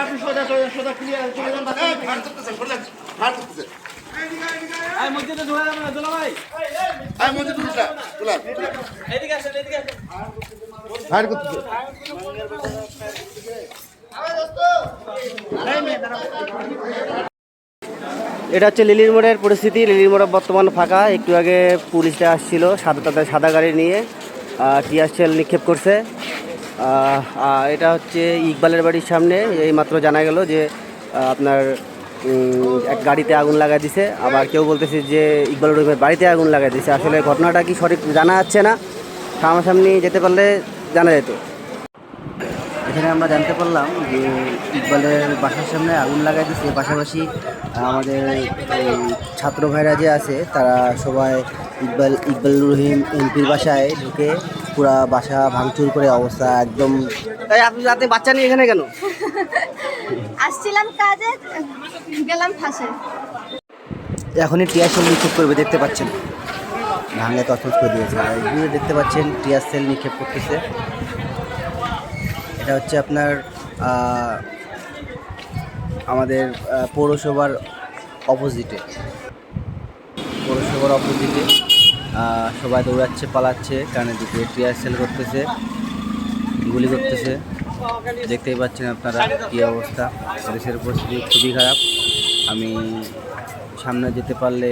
আপনি সোজা সোজা ক্লিয়ার চলে যান। ফায়ার করতেছে, ফায়ার করতেছে। এই মসজিদে ঢোকা যাবে না দোলা ভাই। এই মসজিদ ঢুকলা, চলা। এদিকে আসেন, এদিকে আসেন। ফায়ার করতেছে। এটা হচ্ছে লিলির মোড়ের পরিস্থিতি। লিলির মোড় বর্তমান ফাঁকা। একটু আগে পুলিশটা আসছিল তাদের সাদা গাড়ি নিয়ে, টিয়ার সেল নিক্ষেপ করছে। এটা হচ্ছে ইকবালের বাড়ির সামনে। এই মাত্র জানা গেল যে আপনার এক গাড়িতে আগুন লাগাই দিছে। আবার কেউ বলতেছে যে ইকবালের রহিমের বাড়িতে আগুন লাগাই দিছে। আসলে ঘটনাটা কি সঠিক জানা যাচ্ছে না, সামনাসামনি যেতে পারলে জানা যেত। এখানে আমরা জানতে পারলাম যে ইকবালের বাসার সামনে আগুন লাগাই দিচ্ছে। পাশাপাশি আমাদের ছাত্র ভাইরা যে আছে তারা সবাই ইকবাল রহিম এমপির বাসায় ঢুকে পুরা বাসা ভাঙচুর করে অবস্থা একদম। আপনি রাতে বাচ্চা নিয়ে এখানে কেন? আসছিলাম কাজে, গেলাম ফাঁসে। এখনই টিয়ার সেল নিক্ষেপ করবে, দেখতে পাচ্ছেন ভাঙে তছনছ করে দিয়েছে। এগুলো দেখতে পাচ্ছেন টিয়ার সেল নিক্ষেপ করতেছে। এটা হচ্ছে আপনার আমাদের পৌরসভার অপোজিটে সবাই দৌড়াচ্ছে, পালাচ্ছে, কারণের দিকে টিয়ার সেল করতেছে, গুলি করতেছে। দেখতেই পাচ্ছেন আপনারা কী অবস্থা। দেশের পরিস্থিতি খুবই খারাপ। আমি সামনে যেতে পারলে